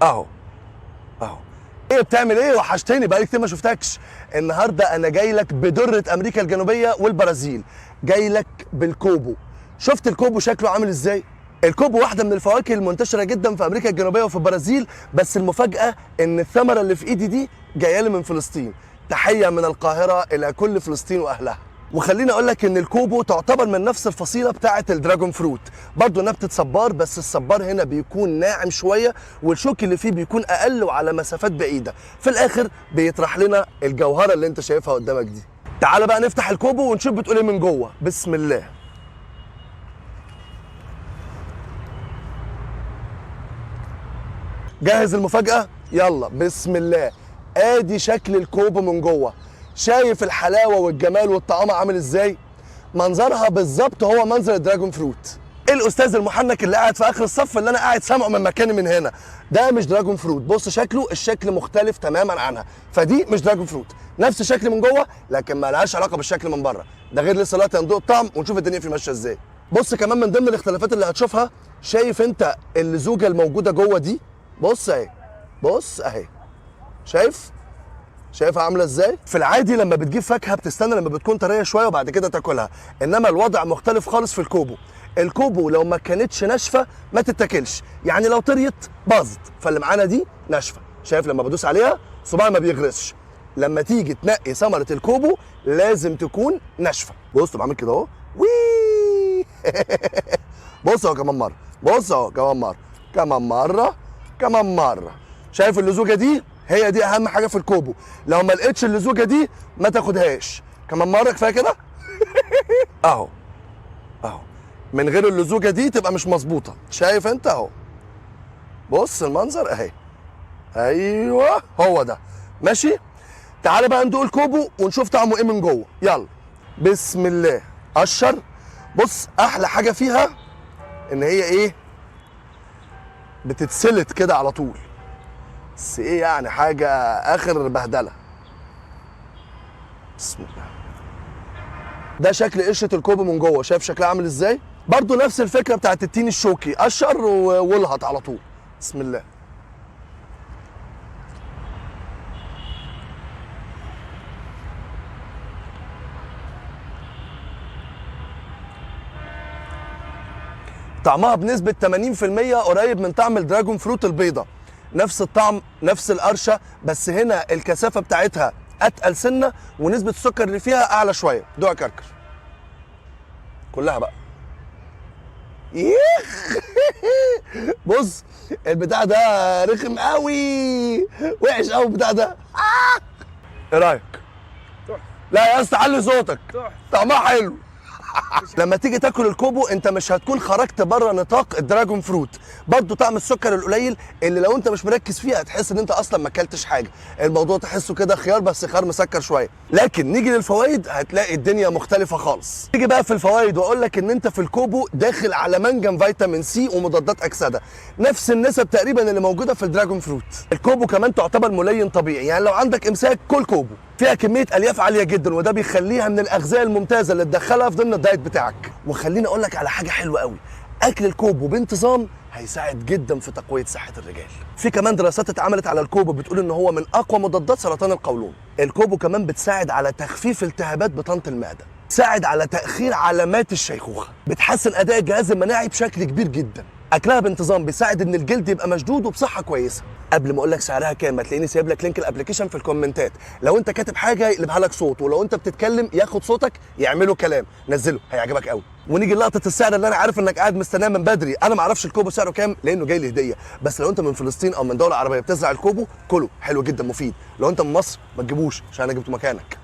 اهو اهو. ايه بتعمل ايه؟ وحشتني بقالي كتير ما شفتكش. النهارده انا جاي لك بدره امريكا الجنوبيه والبرازيل، جاي لك بالكوبو. شفت الكوبو شكله عامل ازاي؟ الكوبو واحده من الفواكه المنتشره جدا في امريكا الجنوبيه وفي البرازيل، بس المفاجاه ان الثمره اللي في ايدي دي جايه لي من فلسطين. تحيه من القاهره الى كل فلسطين واهلها. وخليني اقول لك ان الكوبو تعتبر من نفس الفصيله بتاعه الدراجون فروت، برضه نبته صبار، بس الصبار هنا بيكون ناعم شويه والشوك اللي فيه بيكون اقل وعلى مسافات بعيده. في الاخر بيطرح لنا الجوهره اللي انت شايفها قدامك دي. تعال بقى نفتح الكوبو ونشوف بتقول ايه من جوه. بسم الله. جاهز المفاجاه؟ يلا بسم الله. ادي شكل الكوبو من جوه. شايف الحلاوه والجمال والطعام عامل ازاي؟ منظرها بالظبط هو منظر الدراجون فروت. الاستاذ المحنك اللي قاعد في اخر الصف اللي انا قاعد سامعه من مكاني من هنا، ده مش دراجون فروت. بص شكله، الشكل مختلف تماما عنها، فدي مش دراجون فروت. نفس الشكل من جوه لكن ما لهاش علاقه بالشكل من بره. ده غير لسه دلوقتي هندوق الطعم ونشوف الدنيا فيه ماشيه ازاي. بص كمان من ضمن الاختلافات اللي هتشوفها، شايف انت اللزوجه الموجوده جوه دي؟ بص اهي، بص اهي، شايفها عامله ازاي؟ في العادي لما بتجيب فاكهه بتستنى لما بتكون طريه شويه وبعد كده تاكلها، انما الوضع مختلف خالص في الكوبو. الكوبو لو ما كانتش ناشفه ما تتاكلش، يعني لو طريت باظت. فاللي معانا دي ناشفه، شايف لما بدوس عليها صباعي ما بيغرسش. لما تيجي تنقي ثمره الكوبو لازم تكون ناشفه. بص بعمل كده اهو، وي بص اهو كمان مره، بص اهو كمان مره، كمان مره، كمان مره. شايف اللزوجه دي؟ هي دي اهم حاجه في الكوبو. لو ما لقيتش اللزوجه دي ما تاخدهاش. كمان مره، كفايه كده. اهو اهو. من غير اللزوجه دي تبقى مش مظبوطه. شايف انت اهو، بص المنظر اهي. ايوه هو ده ماشي. تعالى بقى ندوق الكوبو ونشوف طعمه ايه من جوه. يلا بسم الله. قشر. بص احلى حاجه فيها ان هي ايه، بتتسلت كده على طول. بس ايه يعني، حاجه اخر بهدله. بسم الله. ده شكل قشره الكوبو من جوه، شايف شكلها عامل ازاي؟ برضو نفس الفكره بتاعت التين الشوكي، قشر والهط على طول. بسم الله. طعمها بنسبه 80% قريب من طعم الدراجون فروت البيضه. نفس الطعم، نفس القرشه، بس هنا الكثافه بتاعتها اتقل سنه ونسبه السكر اللي فيها اعلى شويه. دوق كركر كلها بقى. يخ بص البتاع ده رخم قوي، وحش قوي البتاع ده. ايه رايك؟ لا يا اسطى علي صوتك، طعمها حلو. لما تيجي تاكل الكوبو انت مش هتكون خرجت بره نطاق الدراجون فروت. برضه طعم السكر القليل اللي لو انت مش مركز فيه هتحس ان انت اصلا ما اكلتش حاجه. الموضوع تحسه كده خيار، بس خيار مسكر شويه. لكن نيجي للفوائد هتلاقي الدنيا مختلفه خالص. نيجي بقى في الفوائد واقول لك ان انت في الكوبو داخل على منجم فيتامين سي ومضادات اكسده، نفس النسب تقريبا اللي موجوده في الدراجون فروت. الكوبو كمان تعتبر ملين طبيعي، يعني لو عندك امساك كل كوبو. فيها كميه الياف عاليه جدا وده بيخليها من الاغذيه الممتازه اللي تدخلها في ضمن الدايت بتاعك. وخليني اقول لك على حاجه حلوه قوي، اكل الكوبو بانتظام هيساعد جدا في تقويه صحه الرجال. في كمان دراسات اتعملت على الكوبو بتقول ان هو من اقوى مضادات سرطان القولون. الكوبو كمان بتساعد على تخفيف التهابات بطانه المعده، بتساعد على تاخير علامات الشيخوخه، بتحسن اداء الجهاز المناعي بشكل كبير جدا. اكلها بانتظام بيساعد ان الجلد يبقى مشدود وبصحه كويسه. قبل ما اقول لك سعرها كام هتلاقيني سايب لك لينك الابلكيشن في الكومنتات، لو انت كاتب حاجه يقلبها لك صوت، ولو انت بتتكلم ياخد صوتك يعمله كلام. نزله هيعجبك قوي. ونيجي لقطه السعر اللي انا عارف انك قاعد مستناه من بدري. انا ما اعرفش الكوبو سعره كام لانه جاي لي هديه، بس لو انت من فلسطين او من دوله عربيه بتزرع الكوبو كله حلو جدا مفيد. لو انت من مصر ما تجيبوش عشان انا جبته مكانك.